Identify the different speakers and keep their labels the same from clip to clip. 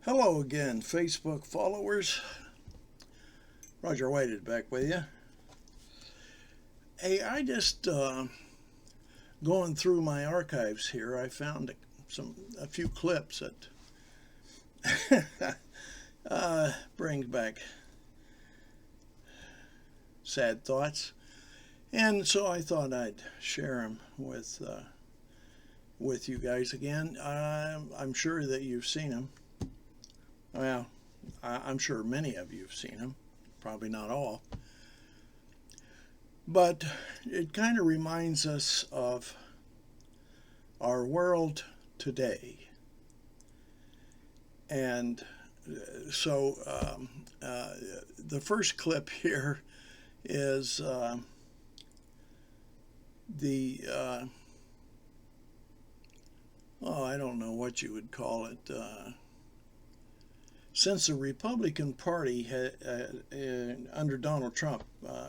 Speaker 1: Hello again, Facebook followers. Roger Whited back with you. Hey, I just going through my archives here. I found a few clips that brings back sad thoughts, and so I thought I'd share them with you guys again. I'm sure that you've seen them. Well, I'm sure many of you have seen them, probably not all. But it kind of reminds us of our world today. And so the first clip here is I don't know what you would call it. Since the Republican Party under Donald Trump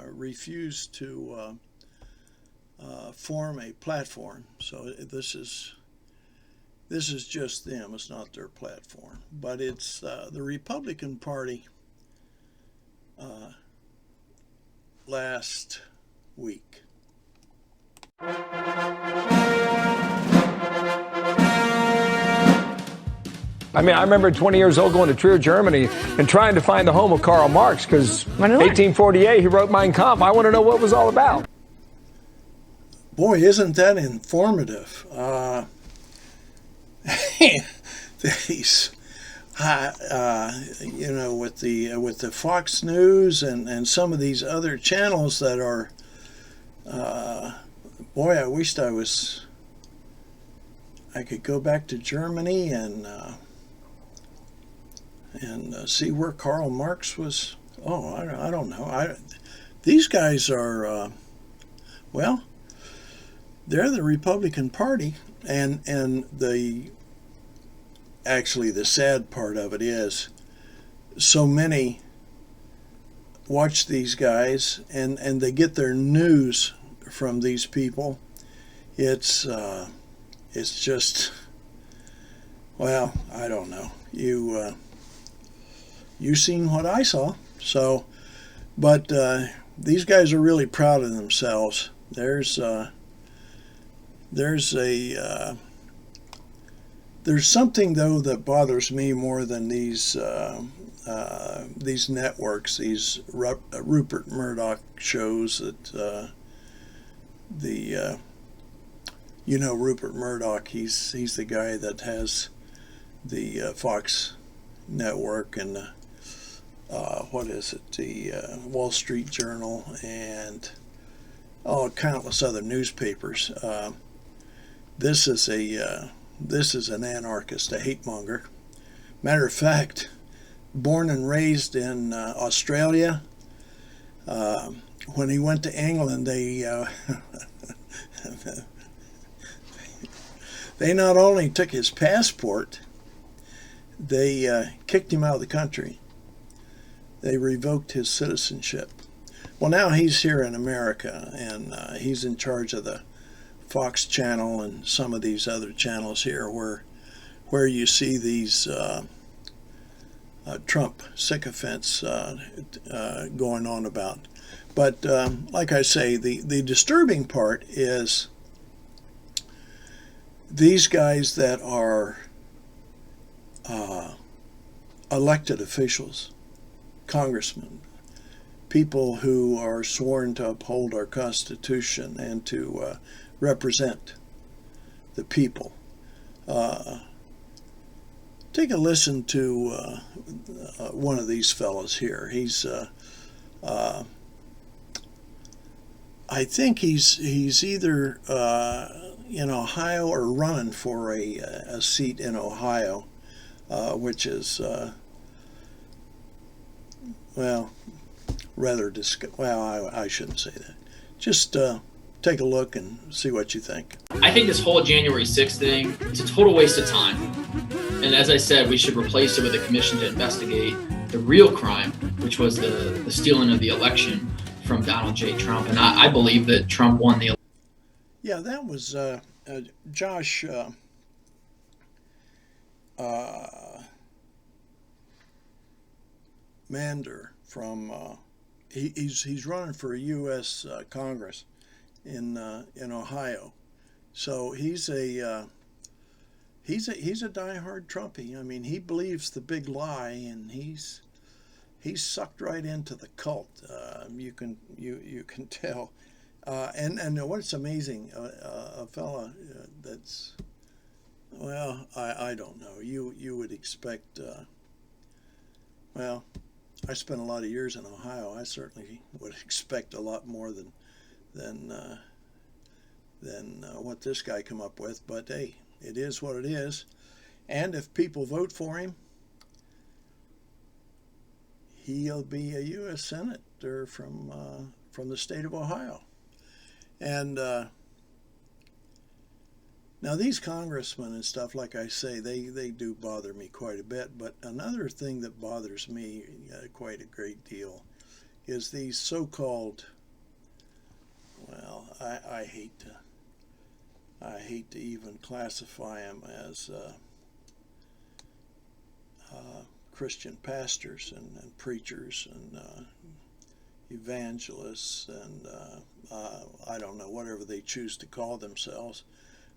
Speaker 1: refused to form a platform, so this is just them. It's not their platform, but it's the Republican Party last week.
Speaker 2: I mean, I remember 20 years old going to Trier, Germany, and trying to find the home of Karl Marx, because 1848, he wrote Mein Kampf. I want to know what it was all about.
Speaker 1: Boy, isn't that informative. These, with the Fox News and some of these other channels that are, boy, I wished I could go back to Germany and see where Karl Marx was. Oh, I don't know. These guys are, well, they're the Republican Party, and actually the sad part of it is so many watch these guys and they get their news from these people. It's just, well, I don't know. You seen what I saw. So, but these guys are really proud of themselves. There's something though that bothers me more than these networks, these Rupert Murdoch shows that Rupert Murdoch. He's the guy that has the Fox network and what is it? The Wall Street Journal and countless other newspapers. This is an anarchist, a hate monger. Matter of fact, born and raised in Australia. When he went to England, they not only took his passport, they kicked him out of the country. They revoked his citizenship. Well, now he's here in America, and he's in charge of the Fox channel and some of these other channels here where you see these Trump sycophants going on about. But like I say, the disturbing part is these guys that are elected officials, congressmen, people who are sworn to uphold our Constitution and to represent the people. Take a listen to one of these fellows here. He's I think he's either in Ohio or running for a seat in Ohio, which is I shouldn't say that. Just take a look and see what you think.
Speaker 3: I think this whole January 6th thing is a total waste of time. And as I said, we should replace it with a commission to investigate the real crime, which was the stealing of the election from Donald J. Trump. And I believe that Trump won the election.
Speaker 1: Yeah, that was Josh Mander from he's running for U.S. Congress in Ohio. So he's a diehard Trumpy. I mean, he believes the big lie, and he's sucked right into the cult. You can tell. And what's amazing, a fella that's, well, I don't know. You would expect. Well, I spent a lot of years in Ohio. I certainly would expect a lot more than what this guy come up with. But hey, it is what it is. And if people vote for him, he'll be a U.S. Senator from the state of Ohio. And now these congressmen and stuff, like I say, they do bother me quite a bit. But another thing that bothers me quite a great deal is these so-called, well, I hate to even classify them as Christian pastors and preachers and evangelists and I don't know, whatever they choose to call themselves,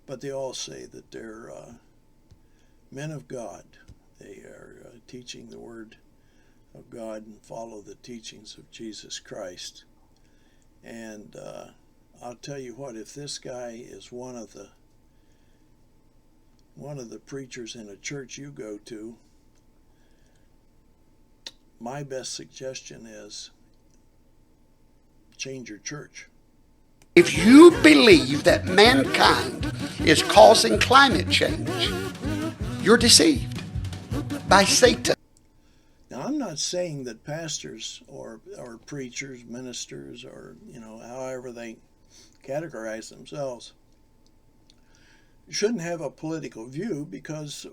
Speaker 1: but they all say that they're men of God. They are teaching the Word of God and follow the teachings of Jesus Christ. And I'll tell you what, if this guy is one of the preachers in a church you go to, my best suggestion is change your church.
Speaker 4: If you believe that mankind is causing climate change, you're deceived by Satan.
Speaker 1: Now, I'm not saying that pastors or preachers, ministers, or, however they categorize themselves, shouldn't have a political view, because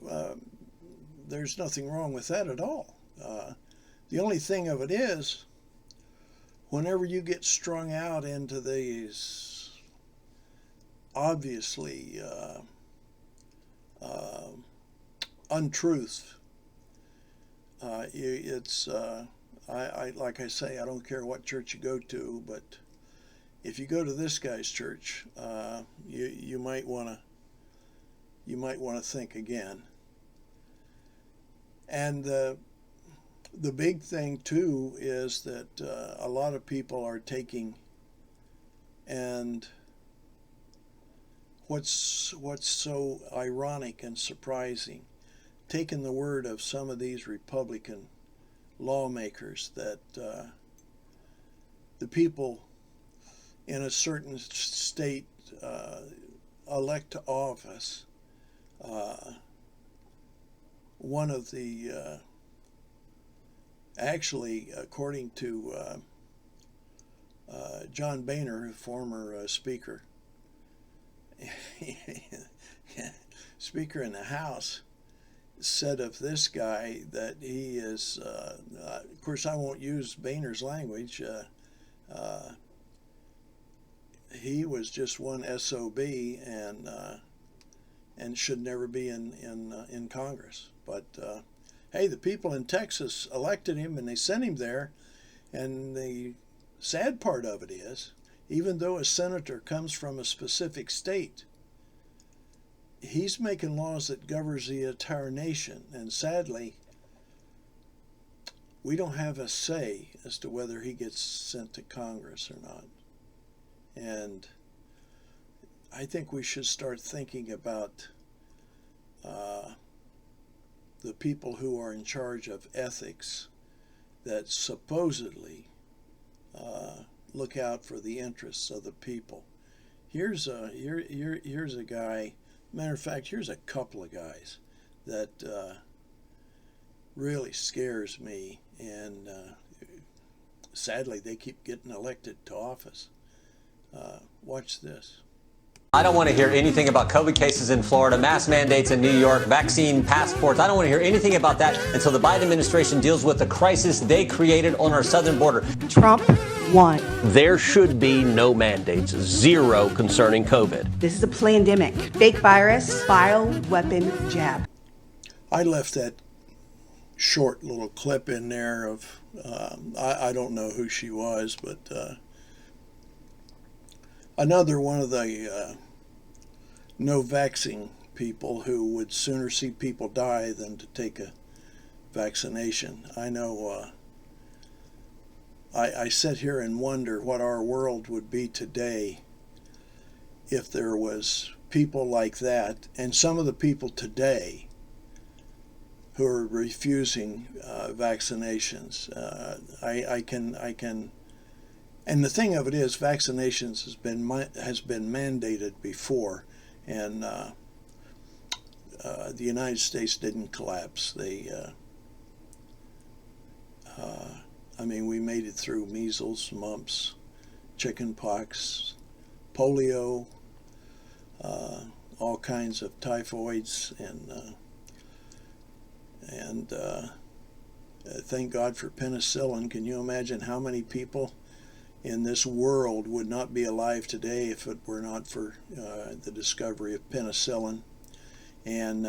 Speaker 1: there's nothing wrong with that at all. The only thing of it is, whenever you get strung out into these obviously untruths, it's like I say, I don't care what church you go to, but if you go to this guy's church, you might want to think again. And the big thing too is that a lot of people are taking, and what's so ironic and surprising, taking the word of some of these Republican lawmakers that the people in a certain state elect to office. One of the actually, according to John Boehner, former speaker in the House, said of this guy that he is, of course I won't use Boehner's language, he was just one SOB and should never be in Congress. But hey, the people in Texas elected him and they sent him there. And the sad part of it is, even though a senator comes from a specific state, he's making laws that governs the entire nation. And sadly, we don't have a say as to whether he gets sent to Congress or not. And I think we should start thinking about the people who are in charge of ethics that supposedly look out for the interests of the people. Here's a guy. Matter of fact, here's a couple of guys that really scares me, and sadly they keep getting elected to office. Watch this.
Speaker 5: I don't want to hear anything about COVID cases in Florida, mask mandates in New York, vaccine passports. I don't want to hear anything about that until the Biden administration deals with the crisis they created on our southern border.
Speaker 6: Trump won.
Speaker 7: There should be no mandates, zero concerning COVID.
Speaker 6: This is a pandemic. Fake virus, bioweapon jab.
Speaker 1: I left that short little clip in there of, I don't know who she was, but another one of the no vaccine people who would sooner see people die than to take a vaccination. I know I sit here and wonder what our world would be today if there was people like that, and some of the people today who are refusing vaccinations. I can, and the thing of it is, vaccinations has been mandated before, and the United States didn't collapse. I mean, we made it through measles, mumps, chicken pox, polio, all kinds of typhoids, and thank God for penicillin. Can you imagine how many people in this world would not be alive today if it were not for the discovery of penicillin? And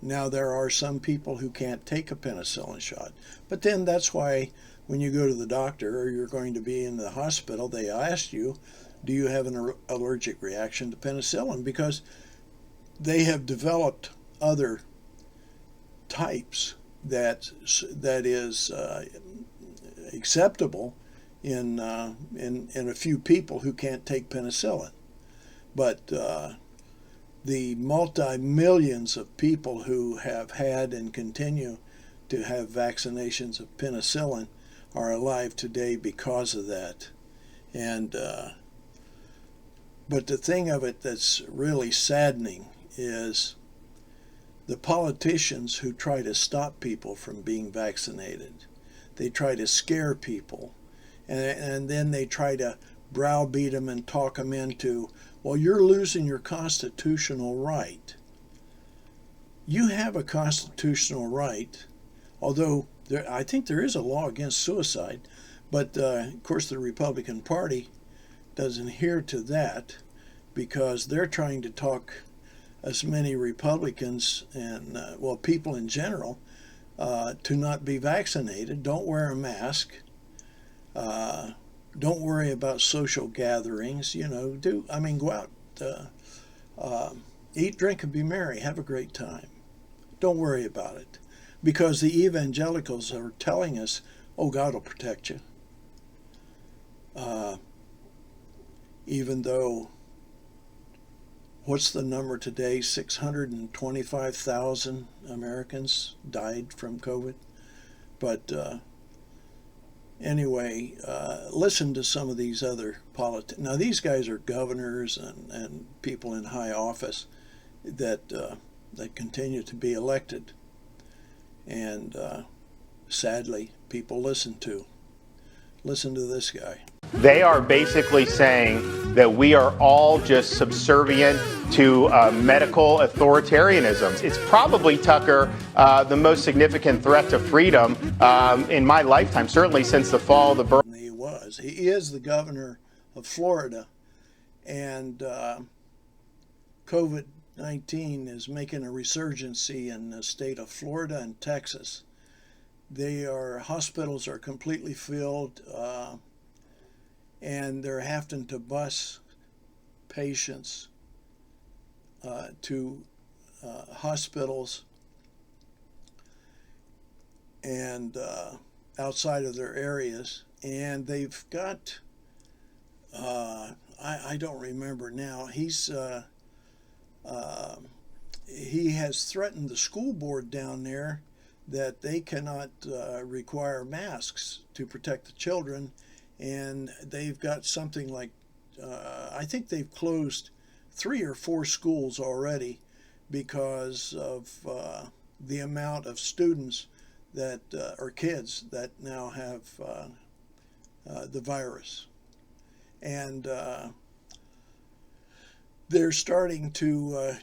Speaker 1: now there are some people who can't take a penicillin shot. But then that's why when you go to the doctor or you're going to be in the hospital, they ask you, do you have an allergic reaction to penicillin? Because they have developed other types that is acceptable in a few people who can't take penicillin. But the multi-millions of people who have had and continue to have vaccinations of penicillin are alive today because of that. And but the thing of it that's really saddening is the politicians who try to stop people from being vaccinated. They try to scare people, and then they try to browbeat them and talk them into, well, you're losing your constitutional right. You have a constitutional right, although I think there is a law against suicide, but of course the Republican Party doesn't adhere to that because they're trying to talk as many Republicans and, well, people in general, to not be vaccinated. Don't wear a mask. Don't worry about social gatherings. You know, go out, eat, drink, and be merry. Have a great time. Don't worry about it. Because the evangelicals are telling us, oh, God will protect you. Even though, what's the number today? 625,000 Americans died from COVID. But anyway, listen to some of these other politicians. Now, these guys are governors and people in high office that continue to be elected. And sadly, people listen to this guy.
Speaker 8: They are basically saying that we are all just subservient to medical authoritarianism. It's probably, Tucker, the most significant threat to freedom in my lifetime, certainly since the fall of the borough.
Speaker 1: He is the governor of Florida, and COVID-19 is making a resurgency in the state of Florida and Texas. Hospitals are completely filled, and they're having to bus patients to hospitals and outside of their areas. And they've got, I don't remember now, he has threatened the school board down there that they cannot require masks to protect the children. And they've got something like, I think they've closed 3 or 4 schools already because of the amount of students that, or kids that now have the virus. And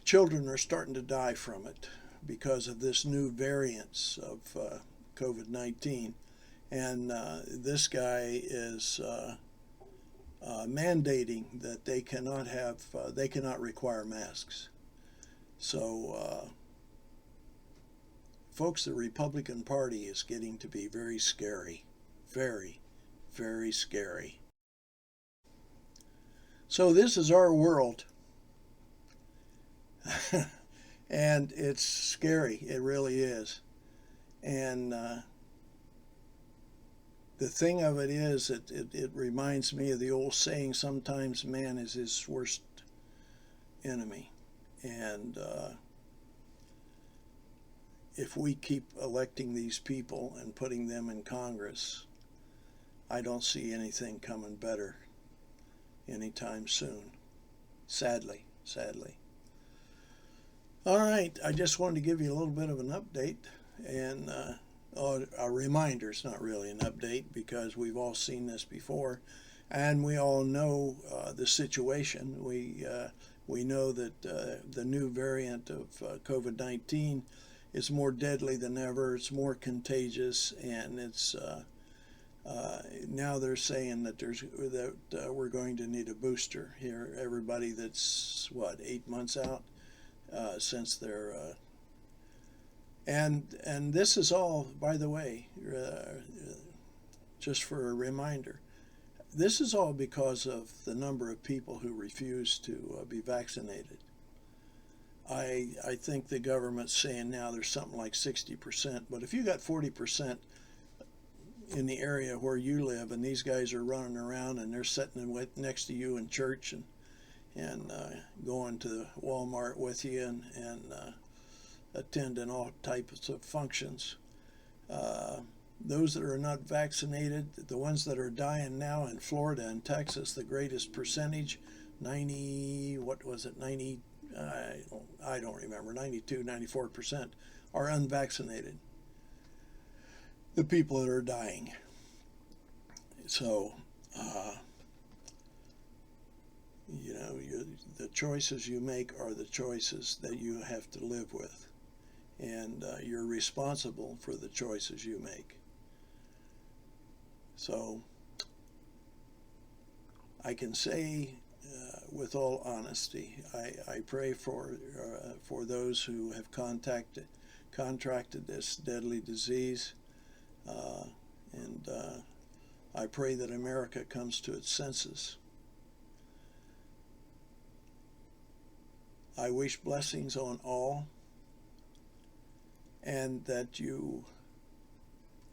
Speaker 1: children are starting to die from it because of this new variants of COVID-19. And this guy is mandating that they cannot require masks. So, folks, the Republican Party is getting to be very scary. Very, very scary. So this is our world. And it's scary. It really is. And the thing of it is, it reminds me of the old saying, sometimes man is his worst enemy. And if we keep electing these people and putting them in Congress, I don't see anything coming better anytime soon. Sadly. All right, I just wanted to give you a little bit of an update and a reminder. It's not really an update because we've all seen this before, and we all know the situation. We know that the new variant of COVID-19 is more deadly than ever. It's more contagious, and it's now they're saying that we're going to need a booster here. Everybody that's 8 months out since they're and this is all, by the way, just for a reminder, this is all because of the number of people who refuse to be vaccinated. I think the government's saying now there's something like 60%, but if you got 40% in the area where you live, and these guys are running around and they're sitting next to you in church and going to Walmart with you and attending all types of functions. Those that are not vaccinated, the ones that are dying now in Florida and Texas, the greatest percentage, 90, what was it, 90, I don't remember, 92, 94% are unvaccinated. The people that are dying. So, the choices you make are the choices that you have to live with. And you're responsible for the choices you make. So, I can say with all honesty, I pray for those who have contracted this deadly disease. And I pray that America comes to its senses. I wish blessings on all, and that you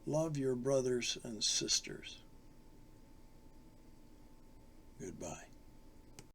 Speaker 1: love your brothers and sisters. Goodbye.